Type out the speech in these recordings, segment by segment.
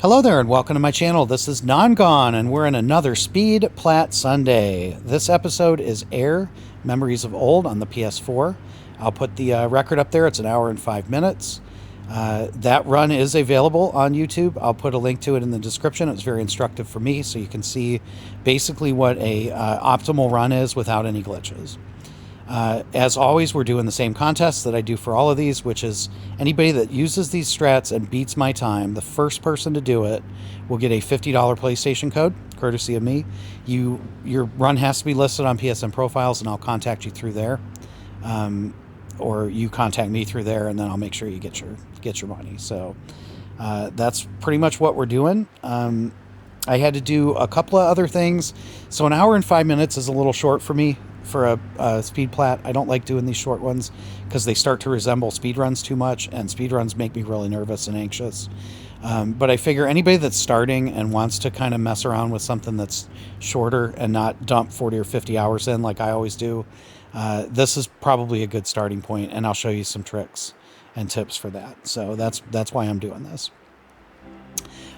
Hello there and welcome to my channel. This is Non-Gone and we're in another Speed Plat Sunday. This episode is AER, Memories of Old on the PS4. I'll put the record up there. It's an hour and 5 minutes. That run is available on YouTube. I'll put a link to it in the description. It's very instructive for me so you can see basically what a optimal run is without any glitches. As always, we're doing the same contest that I do for all of these, which is anybody that uses these strats and beats my time, the first person to do it will get a $50 PlayStation code, courtesy of me. Your run has to be listed on PSN Profiles, and I'll contact you through there. Or you contact me through there, and then I'll make sure you get your money. So that's pretty much what we're doing. I had to do a couple of other things. So an hour and 5 minutes is a little short for me for a speed plat. I don't like doing these short ones because they start to resemble speed runs too much, and speed runs make me really nervous and anxious. But I figure anybody that's starting and wants to kind of mess around with something that's shorter and not dump 40 or 50 hours in like I always do, this is probably a good starting point, and I'll show you some tricks and tips for that. So that's why I'm doing this.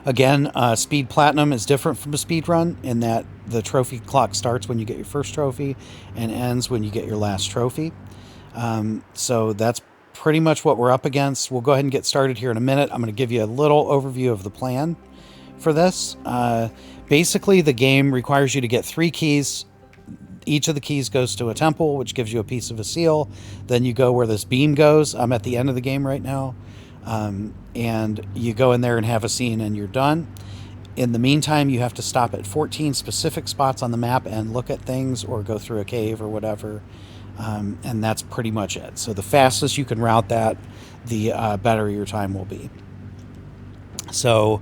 Again, Speed Platinum is different from a speed run in that the trophy clock starts when you get your first trophy and ends when you get your last trophy. So that's pretty much what we're up against. We'll go ahead and get started here in a minute. I'm going to give you a little overview of the plan for this. Basically, the game requires you to get 3 keys. Each of the keys goes to a temple, which gives you a piece of a seal. Then you go where this beam goes. I'm at the end of the game right now. And you go in there and have a scene and you're done. In the meantime, you have to stop at 14 specific spots on the map and look at things or go through a cave or whatever. And that's pretty much it. So the fastest you can route that, the better your time will be. So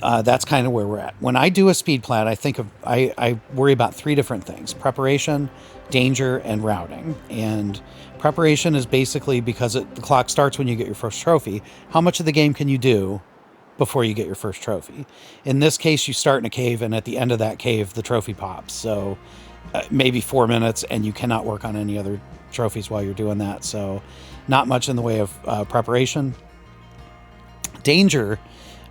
that's kind of where we're at. When I do a speed plat, I worry about 3 different things: preparation, danger, and routing. And preparation is basically because the clock starts when you get your first trophy. How much of the game can you do before you get your first trophy? In this case, you start in a cave, and at the end of that cave, the trophy pops. So maybe 4 minutes, and you cannot work on any other trophies while you're doing that. So not much in the way of preparation. Danger.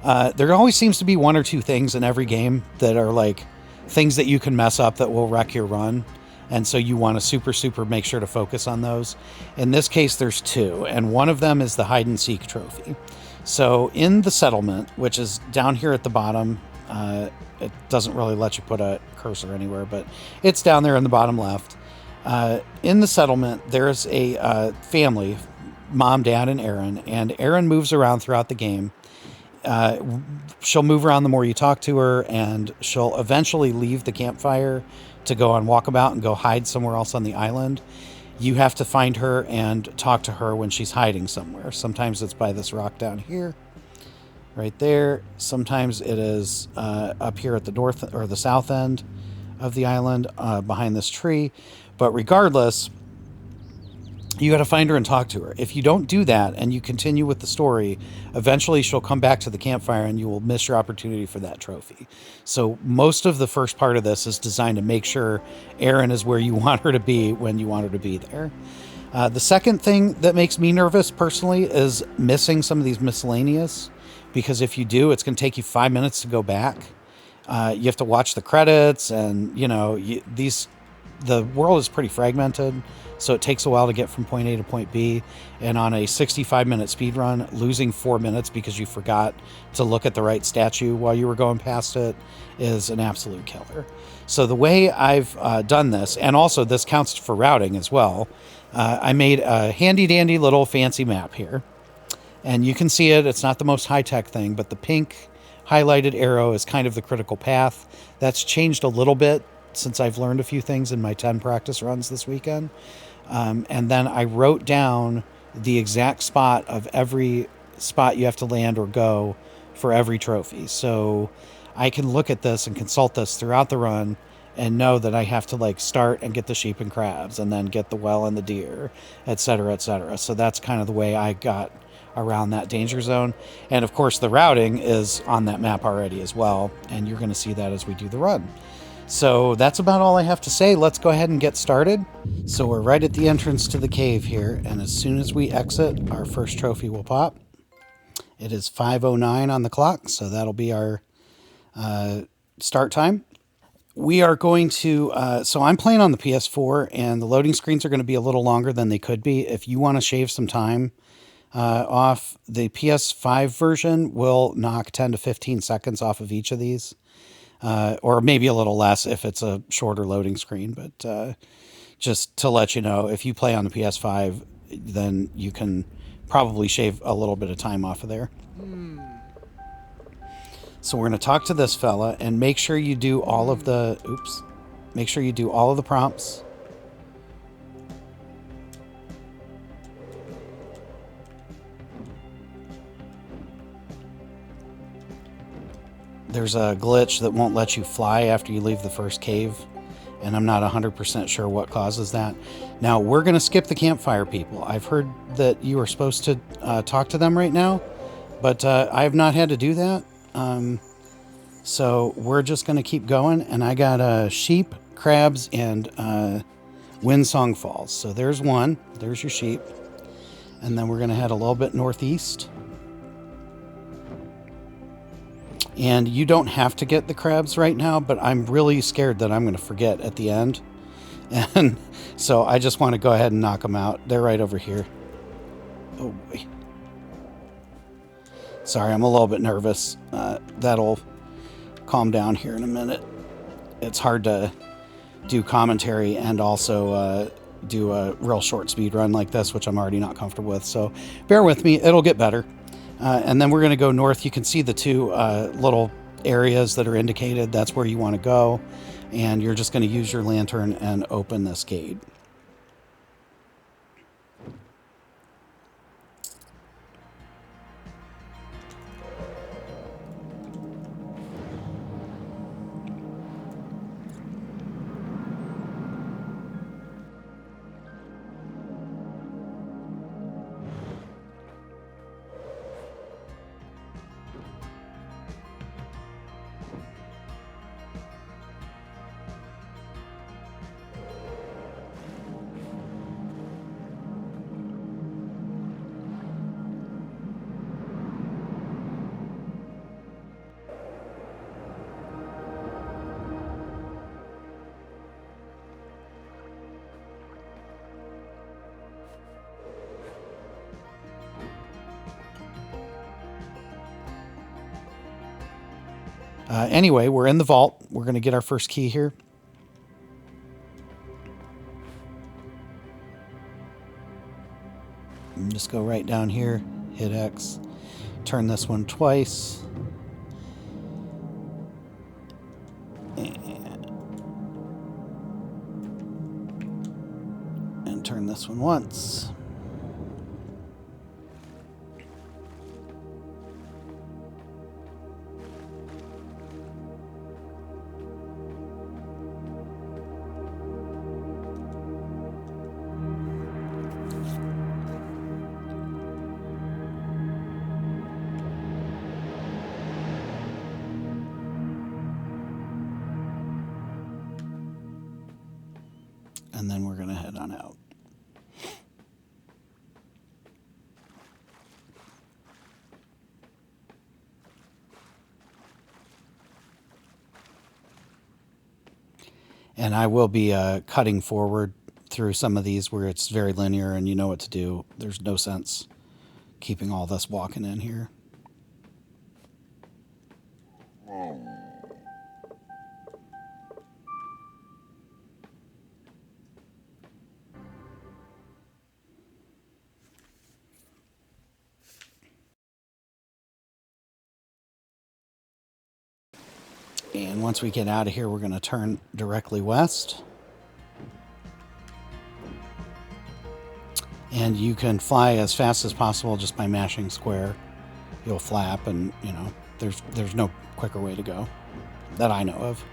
There always seems to be 1 or 2 things in every game that are like things that you can mess up that will wreck your run. And so you want to super make sure to focus on those. In this case, there's 2, and one of them is the hide and seek trophy. So in the settlement, which is down here at the bottom, it doesn't really let you put a cursor anywhere, but it's down there in the bottom left. In the settlement, there's a family, mom, dad, and Aaron moves around throughout the game. She'll move around the more you talk to her, and she'll eventually leave the campfire to go on walkabout and go hide somewhere else on the island. You have to find her and talk to her when she's hiding somewhere. Sometimes it's by this rock down here, right there. Sometimes it is up here at the north or the south end of the island, behind this tree. But regardless, you got to find her and talk to her. If you don't do that and you continue with the story, eventually she'll come back to the campfire and you will miss your opportunity for that trophy. So most of the first part of this is designed to make sure Erin is where you want her to be when you want her to be there. The second thing that makes me nervous personally is missing some of these miscellaneous, because if you do, it's going to take you 5 minutes to go back. You have to watch the credits, and the world is pretty fragmented, so it takes a while to get from point A to point B. And on a 65-minute speed run, losing 4 minutes because you forgot to look at the right statue while you were going past it is an absolute killer. So the way I've done this, and also this counts for routing as well, I made a handy-dandy little fancy map here. And you can see it. It's not the most high-tech thing, but the pink highlighted arrow is kind of the critical path. That's changed a little bit since I've learned a few things in my 10 practice runs this weekend. And then I wrote down the exact spot of every spot you have to land or go for every trophy. So I can look at this and consult this throughout the run and know that I have to start and get the sheep and crabs and then get the well and the deer, etc., etc. So that's kind of the way I got around that danger zone. And of course the routing is on that map already as well, and you're going to see that as we do the run. So that's about all I have to say. Let's go ahead and get started. So we're right at the entrance to the cave here, and as soon as we exit, our first trophy will pop. It is 5:09 on the clock, so that'll be our start time. We are going to, so I'm playing on the PS4, and the loading screens are going to be a little longer than they could be. If you want to shave some time off, the PS5 version will knock 10 to 15 seconds off of each of these, or maybe a little less if it's a shorter loading screen. But just to let you know, if you play on the PS5, then you can probably shave a little bit of time off of there. So we're going to talk to this fella and make sure you do all of the, make sure you do all of the prompts. There's a glitch that won't let you fly after you leave the first cave, and I'm not 100% sure what causes that. Now, we're going to skip the campfire people. I've heard that you are supposed to talk to them right now, but I have not had to do that. So we're just going to keep going, and I got sheep, crabs, and Windsong Falls. So there's one. There's your sheep. And then we're going to head a little bit northeast. And you don't have to get the crabs right now, but I'm really scared that I'm going to forget at the end. And so I just want to go ahead and knock them out. They're right over here. Oh, boy. Sorry, I'm a little bit nervous. That'll calm down here in a minute. It's hard to do commentary and also do a real short speed run like this, which I'm already not comfortable with. So bear with me. It'll get better. And then we're going to go north. You can see the two little areas that are indicated. That's where you want to go. And you're just going to use your lantern and open this gate. Anyway, we're in the vault. We're going to get our first key here. And just go right down here, hit X, turn this one twice. And turn this one once. And then we're going to head on out. And I will be cutting forward through some of these where it's very linear and you know what to do. There's no sense keeping all this walking in here. And once we get out of here, we're going to turn directly west. And you can fly as fast as possible just by mashing square. You'll flap, and, you know, there's no quicker way to go that I know of.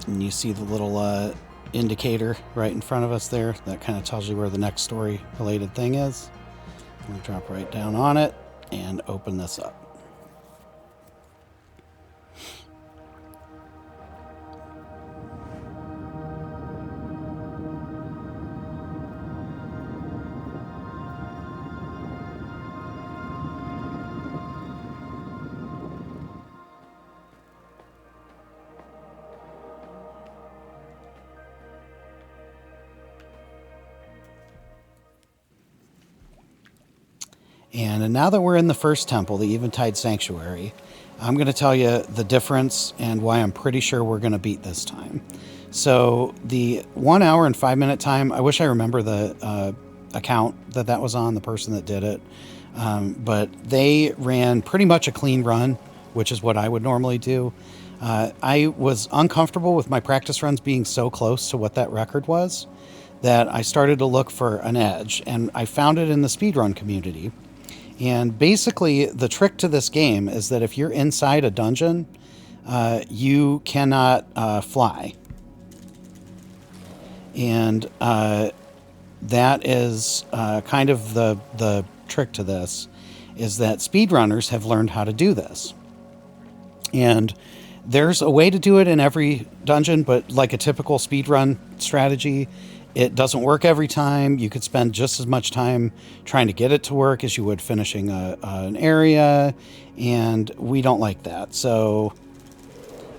And you see the little indicator right in front of us there. That kind of tells you where the next story-related thing is. We'll drop right down on it and open this up. And now that we're in the first temple, the Eventide Sanctuary, I'm going to tell you the difference and why I'm pretty sure we're going to beat this time. So the 1 hour and 5 minute time, I wish I remember the account that was on, the person that did it. But they ran pretty much a clean run, which is what I would normally do. I was uncomfortable with my practice runs being so close to what that record was that I started to look for an edge, and I found it in the speedrun community. And basically, the trick to this game is that if you're inside a dungeon, you cannot fly. And that is kind of the trick to this, is that speedrunners have learned how to do this. And there's a way to do it in every dungeon, but like a typical speedrun strategy, it doesn't work every time. You could spend just as much time trying to get it to work as you would finishing an area, and we don't like that. So,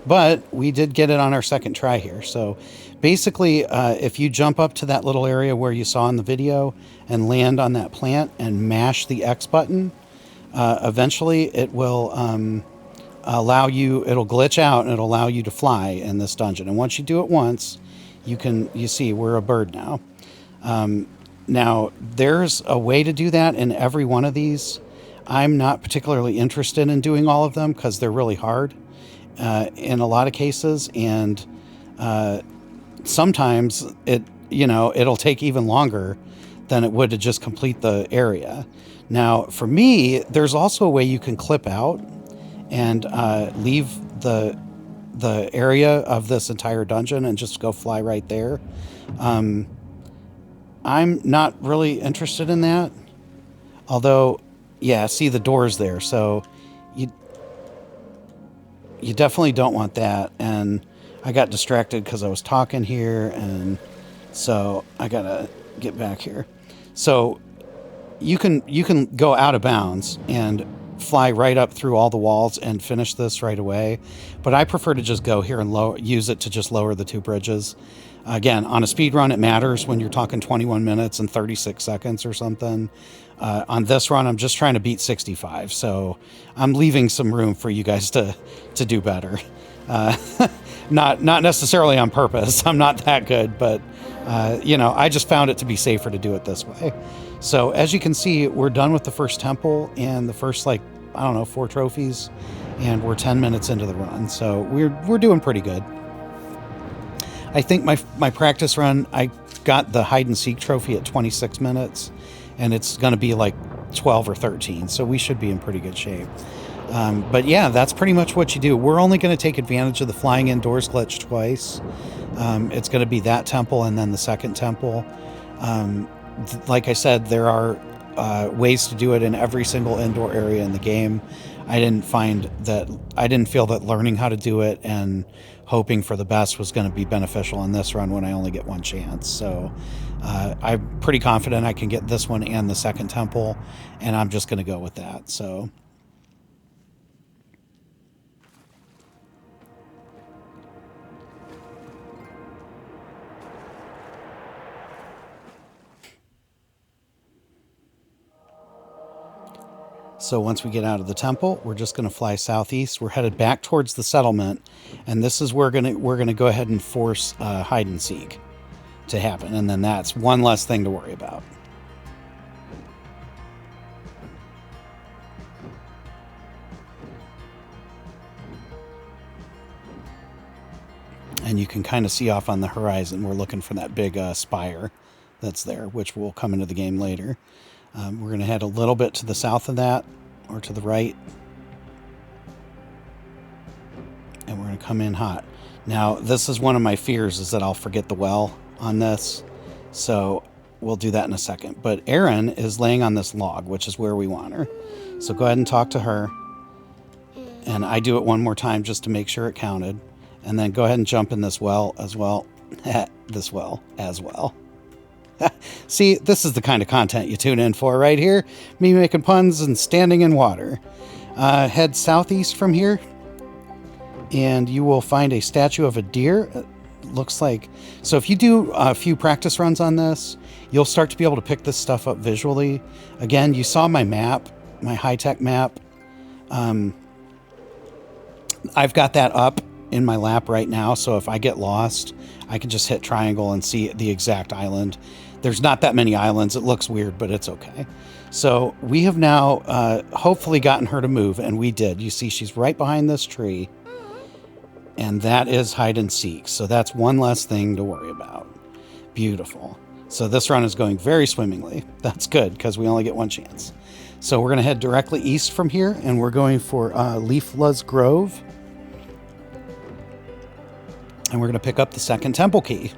but we did get it on our second try here. So basically, if you jump up to that little area where you saw in the video and land on that plant and mash the X button, eventually it will allow you, it'll glitch out and it'll allow you to fly in this dungeon. And once you do it once, you see we're a bird now. Now there's a way to do that in every one of these. I'm not particularly interested in doing all of them because they're really hard in a lot of cases, and sometimes it'll take even longer than it would to just complete the area. Now for me, there's also a way you can clip out and leave the area of this entire dungeon and just go fly right there. I'm not really interested in that. Although, yeah, see the doors there. So you definitely don't want that. And I got distracted because I was talking here, and so I gotta get back here. So you can go out of bounds and fly right up through all the walls and finish this right away, but I prefer to just go here and use it to just lower the two bridges. Again, on a speed run, it matters when you're talking 21 minutes and 36 seconds or something. On this run, I'm just trying to beat 65, so I'm leaving some room for you guys to do better. Not necessarily on purpose. I'm not that good, but I just found it to be safer to do it this way. So as you can see, we're done with the first temple and the first 4 trophies, and we're 10 minutes into the run. So we're doing pretty good. I think my practice run, I got the hide and seek trophy at 26 minutes, and it's going to be like 12 or 13. So we should be in pretty good shape. But yeah, that's pretty much what you do. We're only going to take advantage of the flying indoors glitch twice. It's going to be that temple and then the second temple. Like I said, there are ways to do it in every single indoor area in the game. I didn't feel that learning how to do it and hoping for the best was going to be beneficial in this run when I only get one chance. So I'm pretty confident I can get this one and the second temple, and I'm just going to go with that. So once we get out of the temple, we're just going to fly southeast. We're headed back towards the settlement, and this is where we're gonna go ahead and force hide and seek to happen, and then that's one less thing to worry about. And you can kind of see off on the horizon, we're looking for that big spire that's there, which will come into the game later. We're going to head a little bit to the south of that, or to the right. And we're going to come in hot. Now, this is one of my fears, is that I'll forget the well on this. So we'll do that in a second. But Erin is laying on this log, which is where we want her. So go ahead and talk to her. And I do it one more time just to make sure it counted. And then go ahead and jump in this well as well. This well as well. See, this is the kind of content you tune in for right here. Me making puns and standing in water. Head southeast from here, and you will find a statue of a deer. looks like, so if you do a few practice runs on this, you'll start to be able to pick this stuff up visually. Again, you saw my map, my high-tech map. I've got that up in my lap right now, so if I get lost, I can just hit triangle and see the exact island. There's not that many islands. It looks weird, but it's okay. So we have now hopefully gotten her to move, and we did. You see she's right behind this tree, and that is hide and seek. So that's one less thing to worry about. Beautiful. So this run is going very swimmingly. That's good, because we only get one chance. So we're going to head directly east from here, and we're going for Leafla's Grove. And we're going to pick up the second temple key.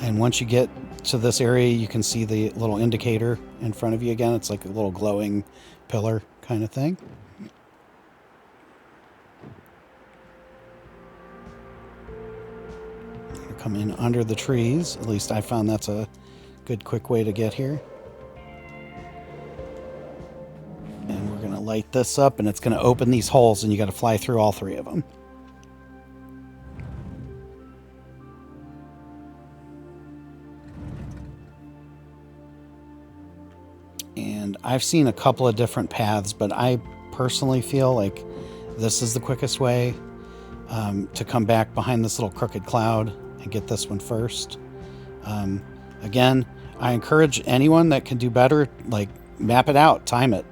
And once you get to this area, you can see the little indicator in front of you again. It's like a little glowing pillar kind of thing. Come in under the trees. At least I found that's a good quick way to get here. And we're going to light this up, and it's going to open these holes, and you got to fly through all three of them. And I've seen a couple of different paths, but I personally feel like this is the quickest way to come back behind this little crooked cloud and get this one first. Again, I encourage anyone that can do better, like, map it out, time it.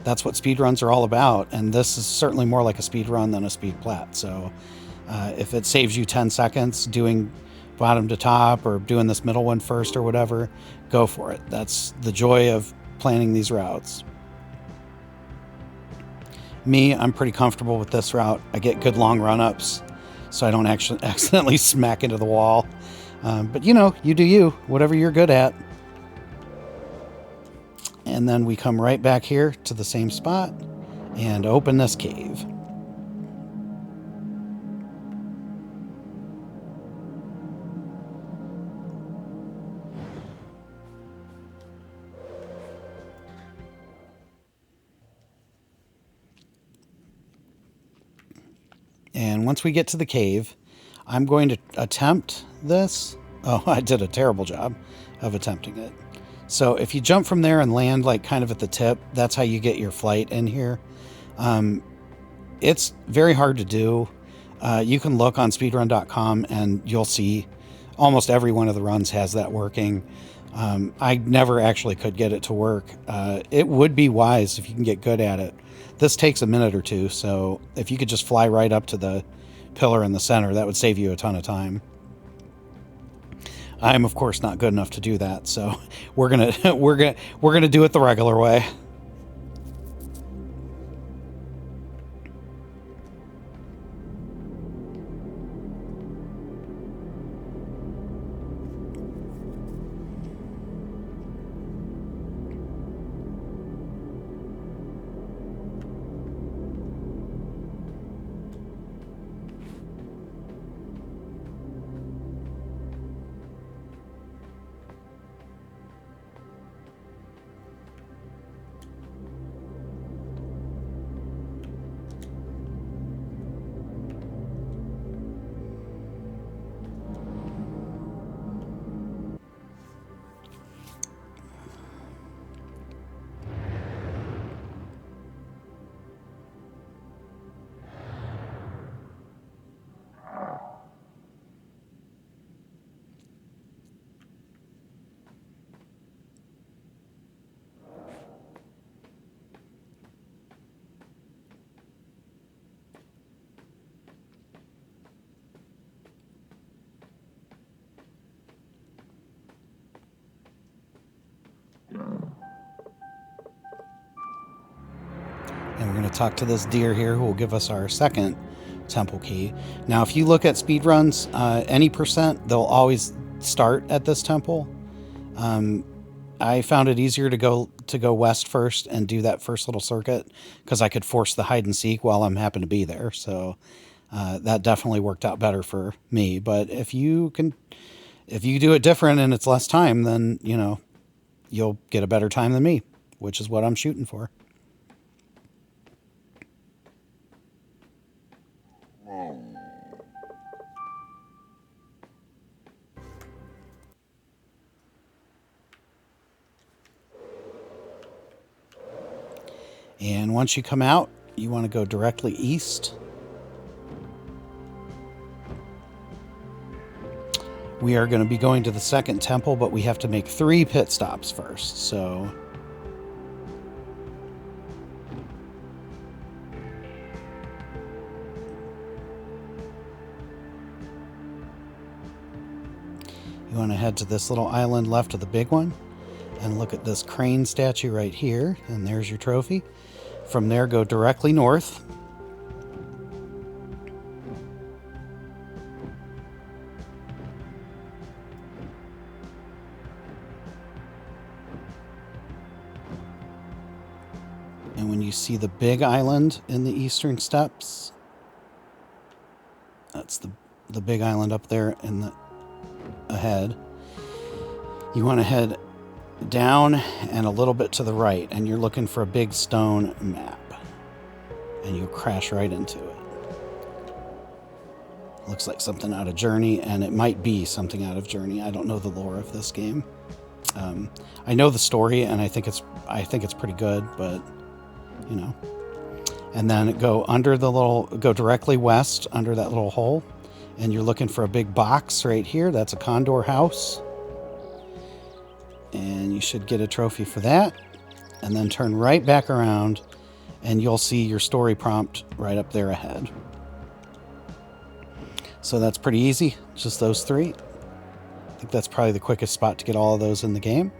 That's what speedruns are all about, and this is certainly more like a speed run than a speed plat. So if it saves you 10 seconds doing bottom to top or doing this middle one first or whatever, go for it. That's the joy of planning these routes. Me, I'm pretty comfortable with this route. I get good long run-ups, so I don't actually accidentally smack into the wall. But you know, you do you, whatever you're good at. And then we come right back here to the same spot and open this cave. And once we get to the cave, I'm going to attempt this. Oh, I did a terrible job of attempting it. So if you jump from there and land like kind of at the tip, that's how you get your flight in here. It's very hard to do. You can look on speedrun.com and you'll see almost every one of the runs has that working. I never actually could get it to work. It would be wise if you can get good at it. This takes a minute or two, so if you could just fly right up to the pillar in the center, that would save you a ton of time. I'm of course not good enough to do that, so we're gonna do it the regular way. And we're going to talk to this deer here who will give us our second temple key. Now, if you look at speedruns, any percent, they'll always start at this temple. I found it easier to go west first and do that first little circuit because I could force the hide and seek while I'm happen to be there. So that definitely worked out better for me. But if you do it different and it's less time, then you know you'll get a better time than me, which is what I'm shooting for. And once you come out, you want to go directly east. We are going to be going to the second temple, but we have to make 3 pit stops first, so... You want to head to this little island left of the big one, and look at this crane statue right here, and there's your trophy. From there, go directly north. And when you see the big island in the eastern steps, that's the big island up there in the ahead. You want to head down and a little bit to the right, and you're looking for a big stone map, and you crash right into it. Looks like something out of Journey, and it might be something out of Journey. I don't know the lore of this game. I know the story, and I think it's pretty good, but you know. And then go directly west under that little hole, and you're looking for a big box right here. That's a Condor house. And you should get a trophy for that. And then turn right back around, and you'll see your story prompt right up there ahead. So that's pretty easy, just those 3. I think that's probably the quickest spot to get all of those in the game.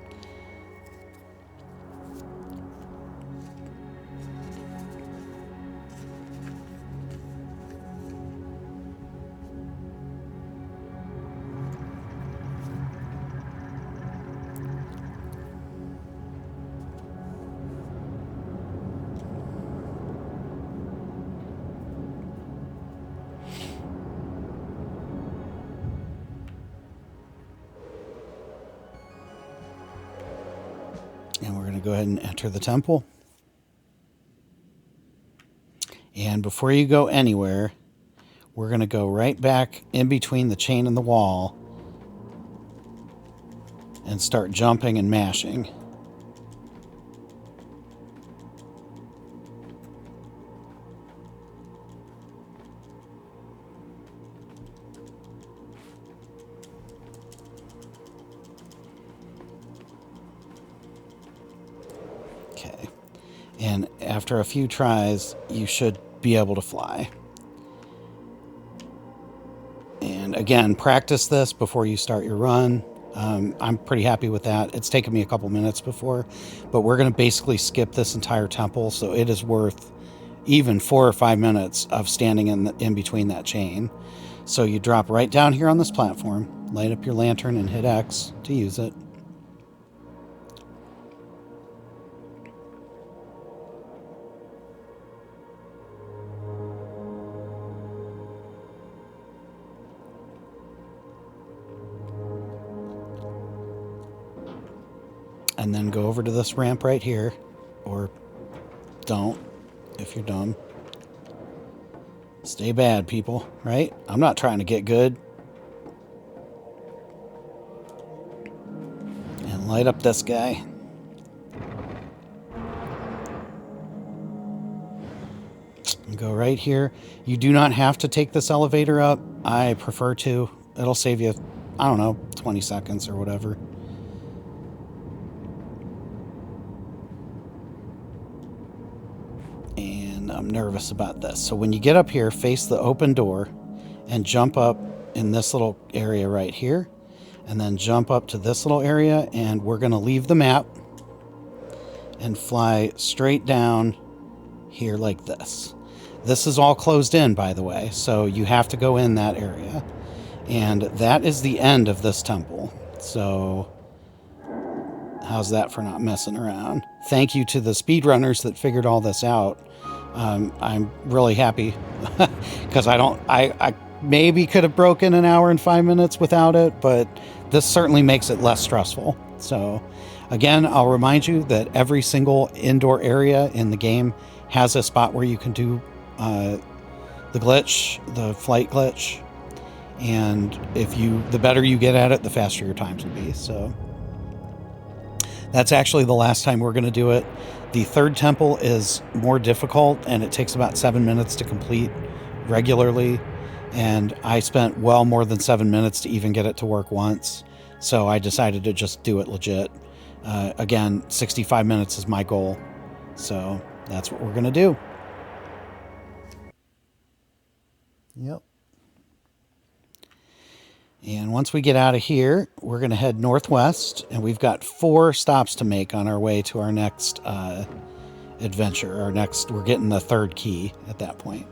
And we're going to go ahead and enter the temple. And before you go anywhere, we're going to go right back in between the chain and the wall and start jumping and mashing. Okay. And after a few tries, you should be able to fly. And again, practice this before you start your run. I'm pretty happy with that. It's taken me a couple minutes before, but we're going to basically skip this entire temple, so it is worth even 4 or 5 minutes of standing in between that chain. So you drop right down here on this platform, light up your lantern, and hit X to use it. And then go over to this ramp right here, or don't, if you're dumb. Stay bad, people, right? I'm not trying to get good. And light up this guy. And go right here. You do not have to take this elevator up. I prefer to. It'll save you, I don't know, 20 seconds or whatever. And I'm nervous about this. So when you get up here, face the open door and jump up in this little area right here. And then jump up to this little area, and we're going to leave the map and fly straight down here like this. This is all closed in, by the way, so you have to go in that area. And that is the end of this temple. So how's that for not messing around? Thank you to the speedrunners that figured all this out. I'm really happy because I maybe could have broken an hour and 5 minutes without it, but this certainly makes it less stressful. So again, I'll remind you that every single indoor area in the game has a spot where you can do the the glitch, the flight glitch. And the better you get at it, the faster your times will be. So that's actually the last time we're going to do it. The third temple is more difficult, and it takes about 7 minutes to complete regularly. And I spent well more than 7 minutes to even get it to work once. So I decided to just do it legit. Again, 65 minutes is my goal. So that's what we're going to do. Yep. And once we get out of here, we're going to head northwest, and we've got 4 stops to make on our way to our next adventure. We're getting the third key at that point.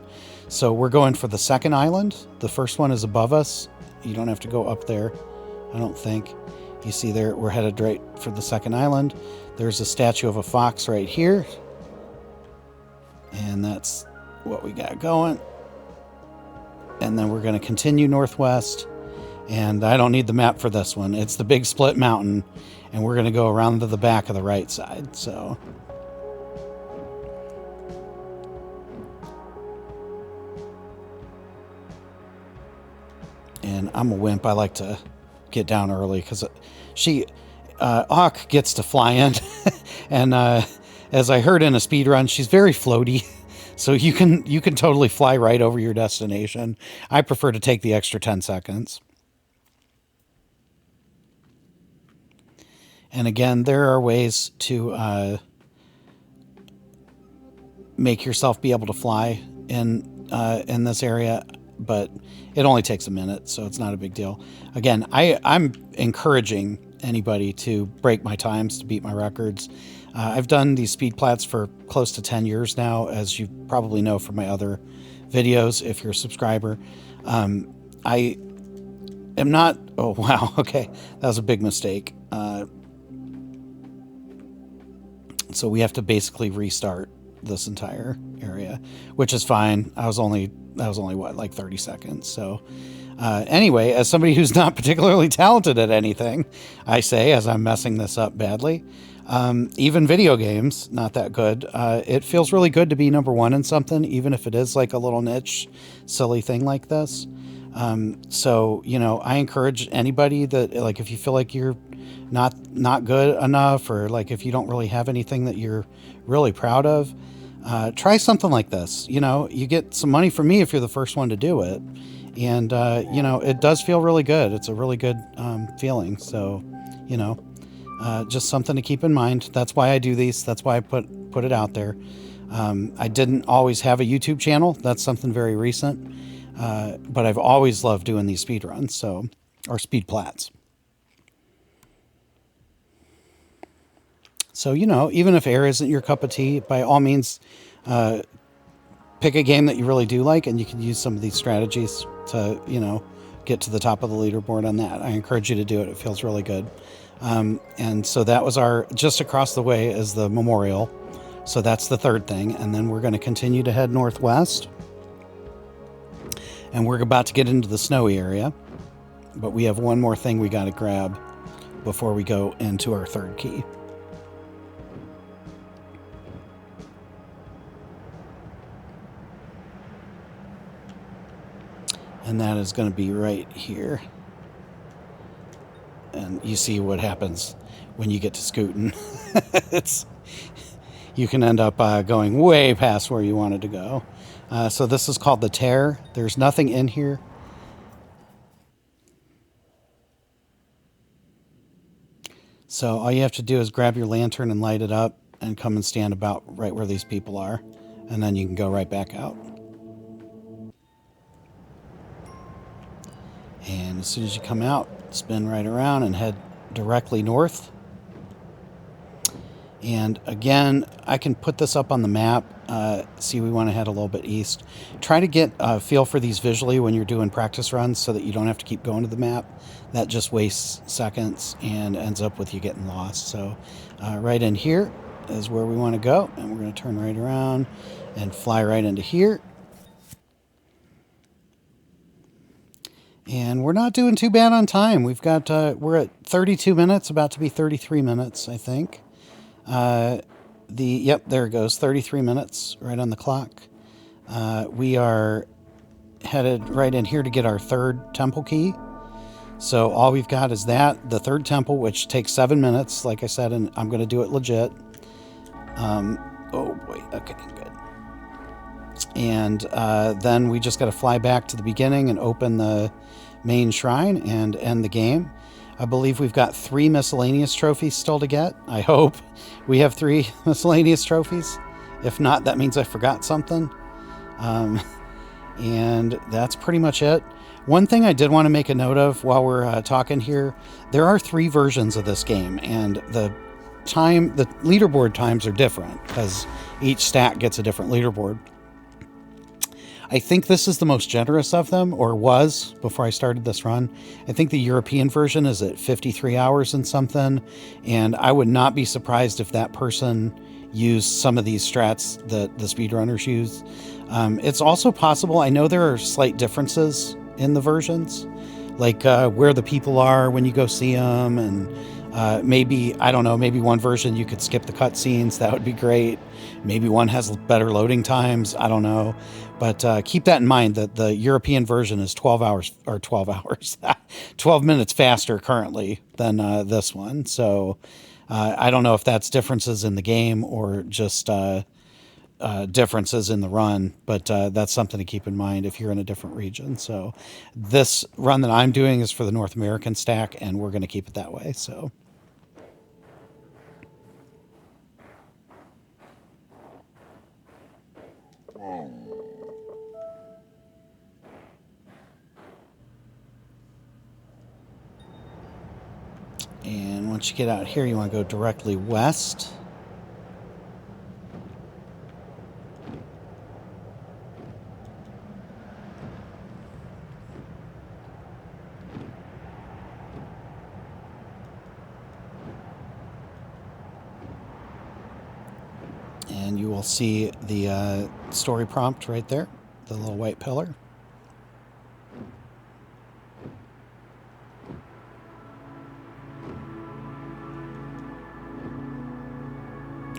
So we're going for the second island. The first one is above us. You don't have to go up there, I don't think. You see there, we're headed right for the second island. There's a statue of a fox right here. And that's what we got going. And then we're going to continue northwest. And I don't need the map for this one. It's the big split mountain, and we're going to go around to the back of the right side. So, and I'm a wimp. I like to get down early because Hawk gets to fly in, and as I heard in a speed run, she's very floaty. So you can totally fly right over your destination. I prefer to take the extra 10 seconds. And again, there are ways to make yourself be able to fly in this area, but it only takes a minute, so it's not a big deal. Again, I'm encouraging anybody to break my times, to beat my records. I've done these speed plats for close to 10 years now, as you probably know from my other videos if you're a subscriber. I am not... Oh, wow, okay. That was a big mistake. So we have to basically restart this entire area, which is fine. That was only what, like 30 seconds. So anyway, as somebody who's not particularly talented at anything, I say, as I'm messing this up badly, even video games, not that good. It feels really good to be number one in something, even if it is like a little niche, silly thing like this. So, you know, I encourage anybody that, like, if you feel like you're not good enough, or like if you don't really have anything that you're really proud of, try something like this. You know, you get some money from me if you're the first one to do it. And, you know, it does feel really good. It's a really good feeling. So, you know, just something to keep in mind. That's why I do these. That's why I put it out there. I didn't always have a YouTube channel. That's something very recent. But I've always loved doing these speed runs, or speed plats. So, you know, even if AER isn't your cup of tea, by all means, pick a game that you really do like, and you can use some of these strategies to, you know, get to the top of the leaderboard on that. I encourage you to do it. It feels really good. And so that was just across the way is the memorial. So that's the third thing. And then we're going to continue to head northwest. And we're about to get into the snowy area. But we have one more thing we got to grab before we go into our third key. And that is going to be right here. And you see what happens when you get to scooting. You can end up going way past where you wanted to go. So this is called the Tear. There's nothing in here. So all you have to do is grab your lantern and light it up and come and stand about right where these people are. And then you can go right back out. And as soon as you come out, spin right around and head directly north. And again, I can put this up on the map. See, we want to head a little bit east. Try to get a feel for these visually when you're doing practice runs so that you don't have to keep going to the map. That just wastes seconds and ends up with you getting lost. So right in here is where we want to go. And we're going to turn right around and fly right into here. And we're not doing too bad on time. We've got, we're at 32 minutes, about to be 33 minutes, I think. Yep, there it goes, 33 minutes, right on the clock. We are headed right in here to get our third temple key. So all we've got is that, the third temple, which takes 7 minutes, like I said, and I'm going to do it legit. Oh boy, okay, good. And then we just got to fly back to the beginning and open the main shrine and end the game. I believe we've got 3 miscellaneous trophies still to get. I hope we have 3 miscellaneous trophies. If not, that means I forgot something. And that's pretty much it. One thing I did want to make a note of while we're talking here, there are 3 versions of this game, and the leaderboard times are different because each stack gets a different leaderboard. I think this is the most generous of them, or was before I started this run. I think the European version is at 53 hours and something, and I would not be surprised if that person used some of these strats that the speedrunners use. It's also possible, I know there are slight differences in the versions, like where the people are when you go see them, and maybe, I don't know, maybe one version you could skip the cutscenes. That would be great. Maybe one has better loading times. I don't know. But keep that in mind that the European version is 12 minutes faster currently than this one. So I don't know if that's differences in the game or just differences in the run, but that's something to keep in mind if you're in a different region. So this run that I'm doing is for the North American stack, and we're going to keep it that way. So. And once you get out here, you want to go directly west. And you will see the story prompt right there, the little white pillar.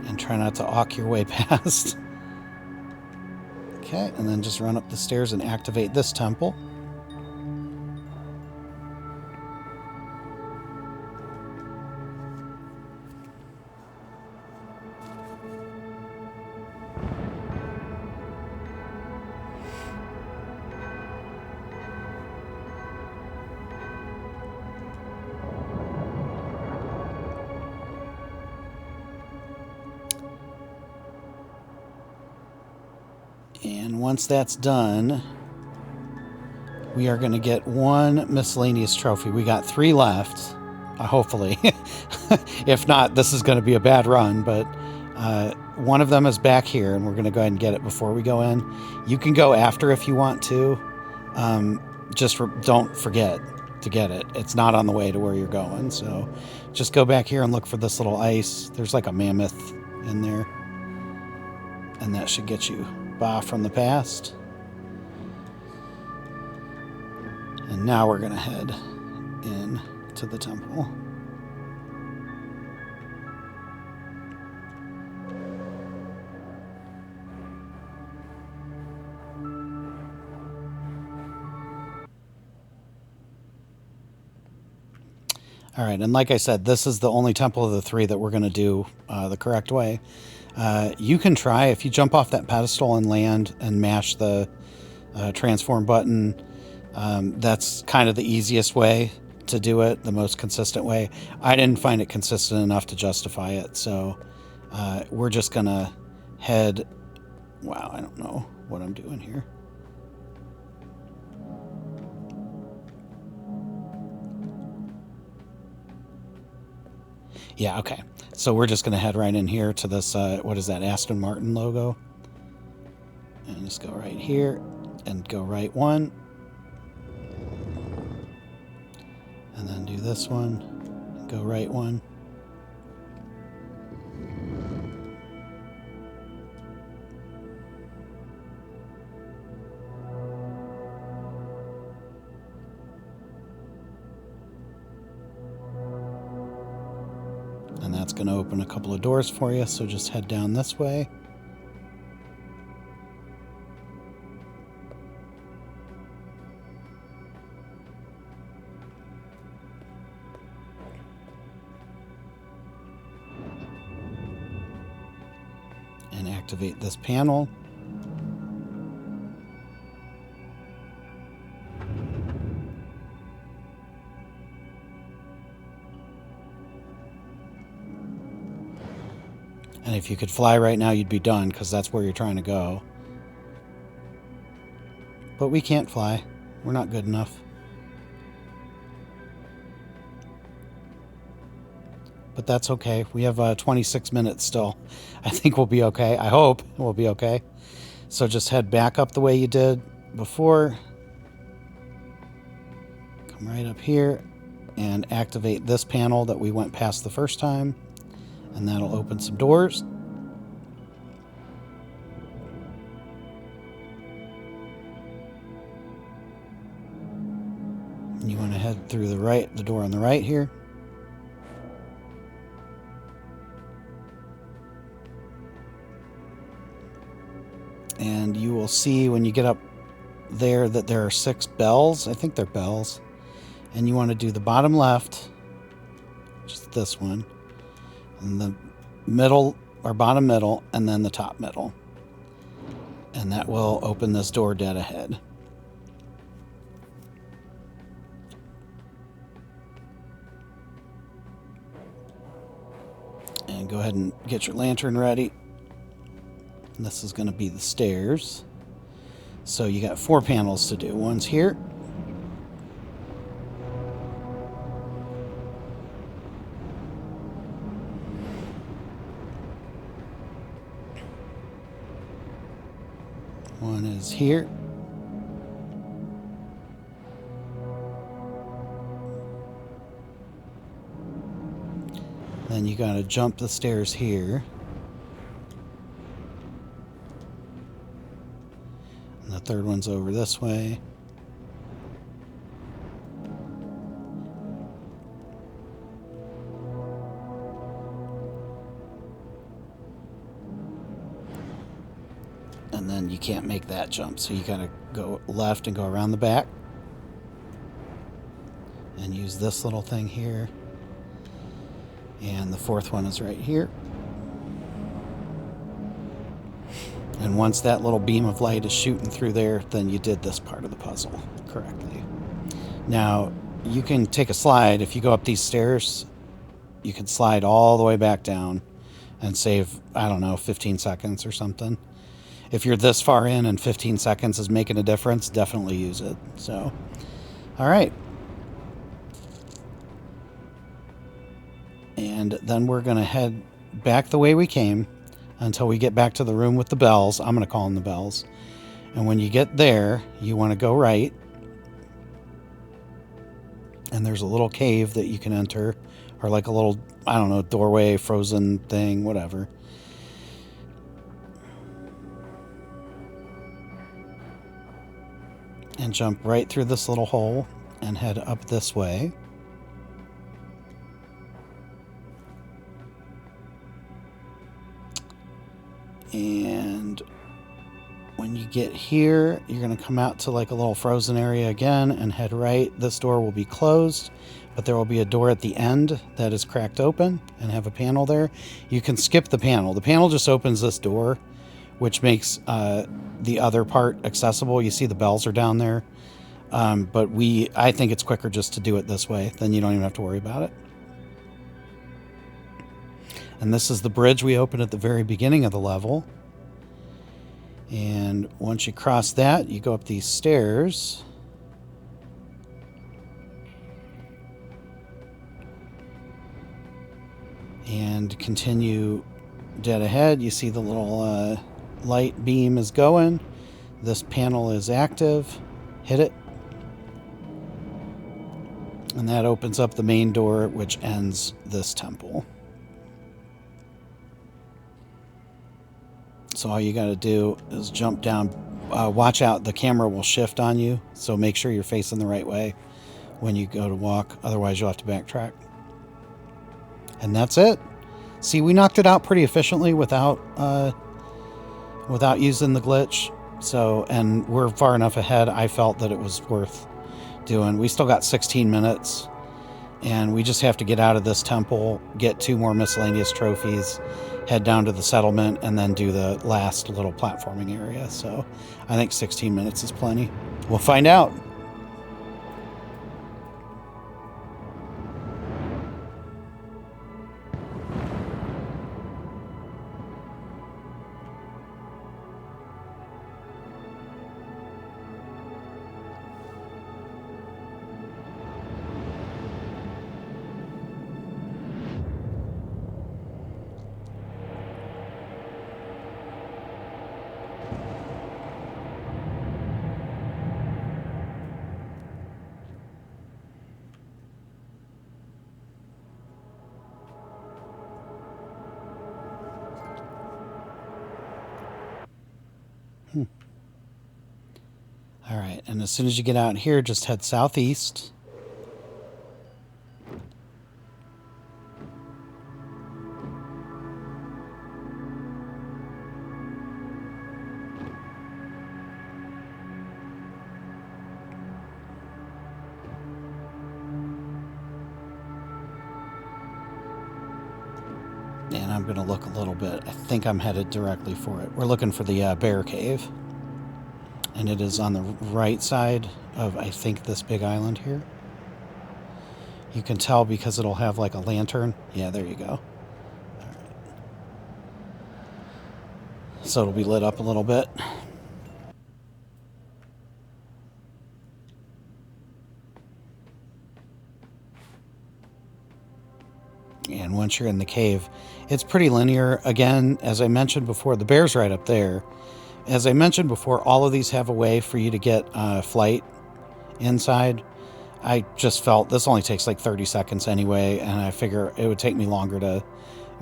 And try not to awk your way past. Okay, and then just run up the stairs and activate this temple. And once that's done, we are going to get 1 miscellaneous trophy. We got 3 left, hopefully. If not, this is going to be a bad run, but one of them is back here, and we're going to go ahead and get it before we go in. You can go after if you want to. Just don't forget to get it. It's not on the way to where you're going, so just go back here and look for this little ice. There's like a mammoth in there, and that should get you Ba from the past. And now we're going to head in to the temple. All right, and like I said, this is the only temple of the 3 that we're going to do the correct way. You can try, if you jump off that pedestal and land and mash the transform button, that's kind of the easiest way to do it, the most consistent way. I didn't find it consistent enough to justify it, so we're just going to head... Wow, I don't know what I'm doing here. Yeah, okay. So we're just going to head right in here to this, what is that, Aston Martin logo? And just go right here and go right 1. And then do this one, go right 1. And that's going to open a couple of doors for you, so just head down this way. activate this panel. And if you could fly right now, you'd be done, because that's where you're trying to go. But we can't fly. We're not good enough. But that's okay. We have 26 minutes still. I think we'll be okay. I hope we'll be okay. So just head back up the way you did before. Come right up here and activate this panel that we went past the first time. And that'll open some doors. And you want to head through the door on the right here. And you will see when you get up there that there are 6 bells. I think they're bells. And you want to do the bottom left, just this one, and the middle or bottom middle, and then the top middle. And that will open this door dead ahead. And go ahead and get your lantern ready. And this is going to be the stairs. So you got 4 panels to do. One's here. One is here. Then you got to jump the stairs here. And the third one's over this way. And then you can't make that jump, so you gotta go left and go around the back. And use this little thing here. And the 4th one is right here. And once that little beam of light is shooting through there, then you did this part of the puzzle correctly. Now, you can take a slide. If you go up these stairs, you can slide all the way back down and save, I don't know, 15 seconds or something. If you're this far in and 15 seconds is making a difference, definitely use it. So, all right. And then we're going to head back the way we came until we get back to the room with the bells. I'm going to call them the bells. And when you get there, you want to go right. And there's a little cave that you can enter, or like a little, I don't know, doorway, frozen thing, whatever. And jump right through this little hole and head up this way. And when you get here, you're going to come out to like a little frozen area again and head right. This door will be closed, but there will be a door at the end that is cracked open and have a panel there. You can skip the panel. The panel just opens this door, which makes the other part accessible. You see the bells are down there. But I think it's quicker just to do it this way. Then you don't even have to worry about it. And this is the bridge we opened at the very beginning of the level. And once you cross that, you go up these stairs. And continue dead ahead. You see the little light beam is going. This panel is active. Hit it. And that opens up the main door, which ends this temple. So all you got to do is jump down. Watch out, the camera will shift on you, so make sure you're facing the right way when you go to walk. Otherwise, you'll have to backtrack. And that's it. See, we knocked it out pretty efficiently without using the glitch. So, and we're far enough ahead, I felt that it was worth doing. We still got 16 minutes, and we just have to get out of this temple, get 2 more miscellaneous trophies, head down to the settlement, and then do the last little platforming area. So I think 16 minutes is plenty. We'll find out. All right, and as soon as you get out here, just head southeast. And I'm going to look a little bit. I think I'm headed directly for it. We're looking for the bear cave. And it is on the right side of, I think, this big island here. You can tell because it'll have like a lantern. Yeah, there you go. All right. So it'll be lit up a little bit. And once you're in the cave, it's pretty linear. Again, as I mentioned before, the bear's right up there. As I mentioned before, all of these have a way for you to get flight inside. I just felt this only takes like 30 seconds anyway, and I figure it would take me longer to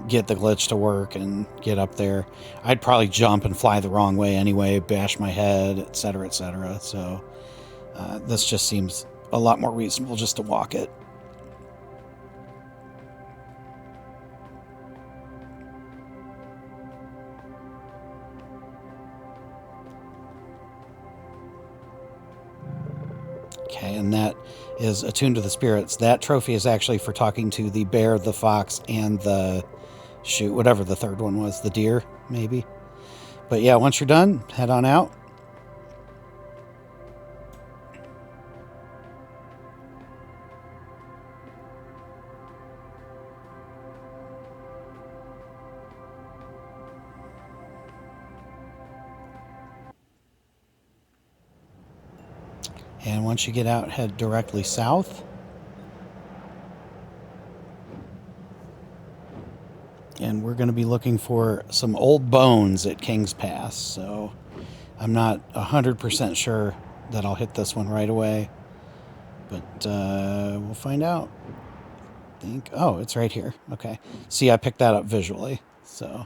get the glitch to work and get up there. I'd probably jump and fly the wrong way anyway, bash my head, etc., etc. So this just seems a lot more reasonable just to walk it. Okay, and that is attuned to the spirits. That trophy is actually for talking to the bear, the fox, and the, shoot, whatever the third one was, the deer, maybe. But yeah, once you're done, head on out. And once you get out, head directly south. And we're going to be looking for some old bones at King's Pass. So I'm not 100% sure that I'll hit this one right away. But we'll find out. I think. Oh, it's right here. Okay. See, I picked that up visually. So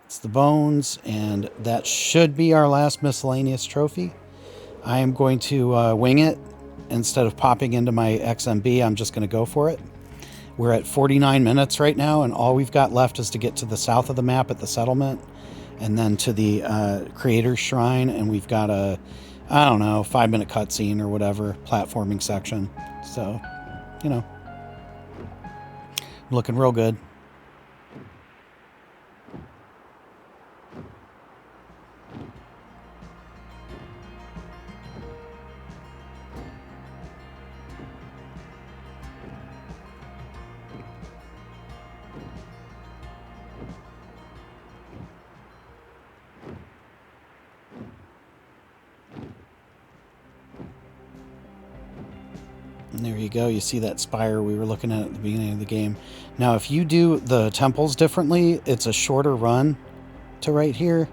it's the bones. And that should be our last miscellaneous trophy. I am going to wing it. Instead of popping into my XMB, I'm just going to go for it. We're at 49 minutes right now, and all we've got left is to get to the south of the map at the settlement, and then to the Creator's Shrine, and we've got a, I don't know, 5-minute cutscene or whatever, platforming section. So, you know, looking real good. And there you go. You see that spire we were looking at the beginning of the game. Now, if you do the temples differently, it's a shorter run to right here.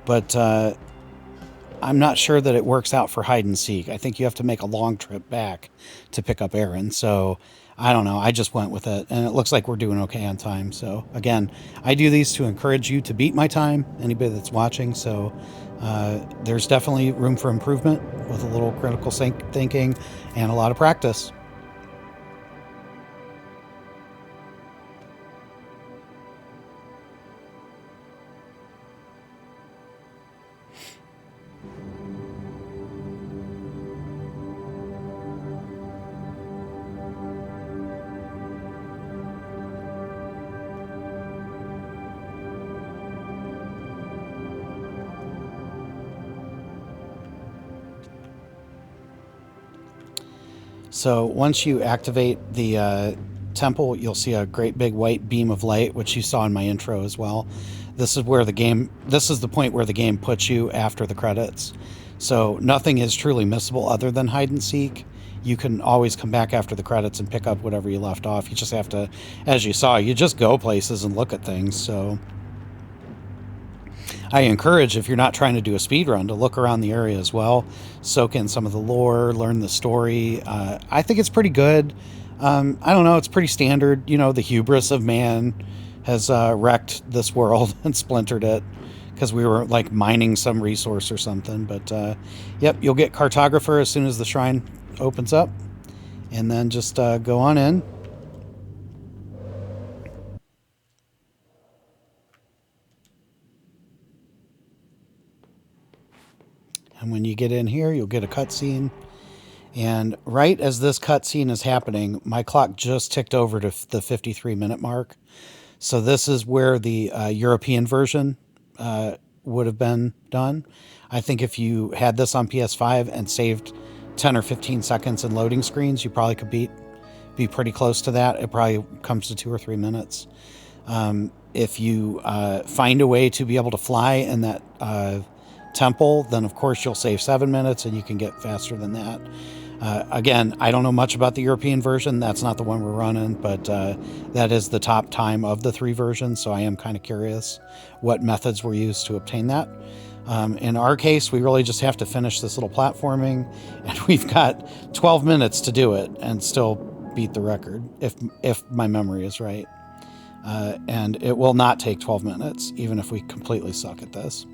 But I'm not sure that it works out for hide and seek. I think you have to make a long trip back to pick up Aaron. So I don't know. I just went with it. And it looks like we're doing okay on time. So again, I do these to encourage you to beat my time, anybody that's watching. So there's definitely room for improvement with a little critical thinking and a lot of practice. So once you activate the temple, you'll see a great big white beam of light, which you saw in my intro as well. This is where the game. This is the point where the game puts you after the credits. So nothing is truly missable other than hide and seek. You can always come back after the credits and pick up whatever you left off. You just have to, as you saw, you just go places and look at things. So I encourage, if you're not trying to do a speed run, to look around the area as well, soak in some of the lore, learn the story. I think it's pretty good. I don't know, it's pretty standard. You know, the hubris of man has wrecked this world and splintered it because we were like mining some resource or something. But yep, you'll get cartographer as soon as the shrine opens up, and then just go on in. And when you get in here, you'll get a cutscene. And right as this cutscene is happening, my clock just ticked over to the 53-minute mark. So this is where the European version would have been done. I think if you had this on PS5 and saved 10 or 15 seconds in loading screens, you probably could be pretty close to that. It probably comes to 2 or 3 minutes. If you find a way to be able to fly in that temple, then of course you'll save 7 minutes and you can get faster than that. Again, I don't know much about the European version. That's not the one we're running, but that is the top time of the 3 versions, so I am kind of curious what methods were used to obtain that. In our case, we really just have to finish this little platforming, and we've got 12 minutes to do it and still beat the record, if my memory is right. And it will not take 12 minutes, even if we completely suck at this.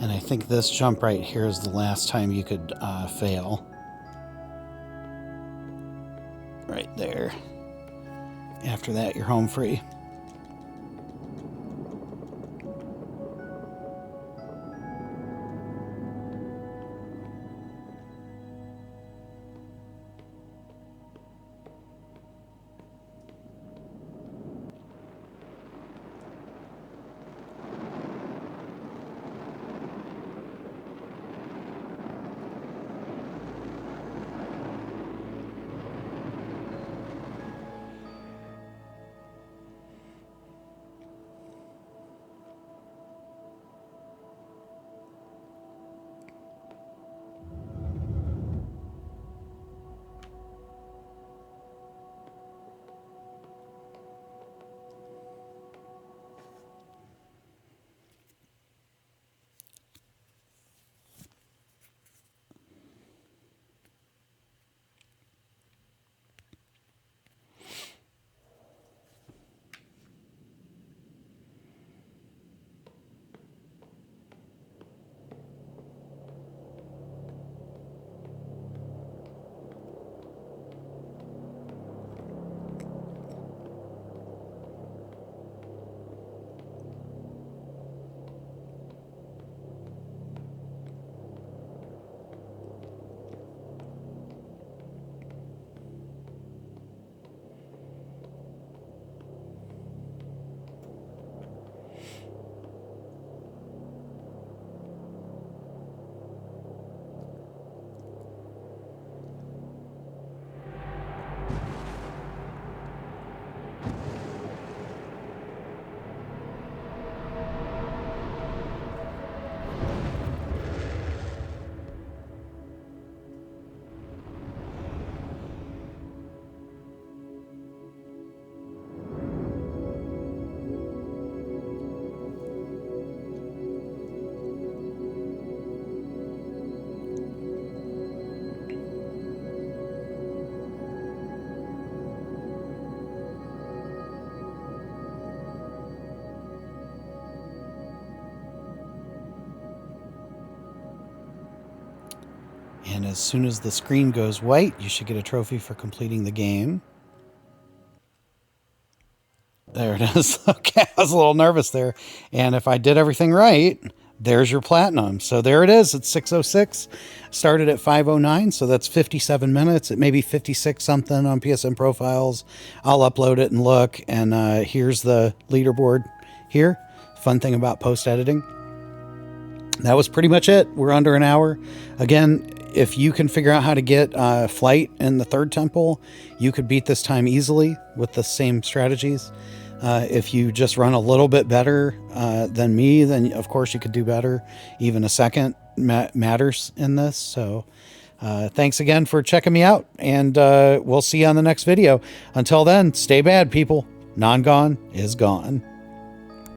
And I think this jump right here is the last time you could fail. Right there. After that, you're home free. And as soon as the screen goes white, you should get a trophy for completing the game. There it is. Okay, I was a little nervous there. And if I did everything right, there's your platinum. So there it is. It's 6:06. Started at 5:09, so that's 57 minutes. It may be 56 something on PSN profiles. I'll upload it and look. And here's the leaderboard here. Fun thing about post-editing. That was pretty much it. We're under an hour. Again, if you can figure out how to get flight in the third temple, you could beat this time easily with the same strategies. If you just run a little bit better than me, then of course you could do better. Even a second matters in this. So thanks again for checking me out, and we'll see you on the next video. Until then, stay bad, people. Non-gone is gone.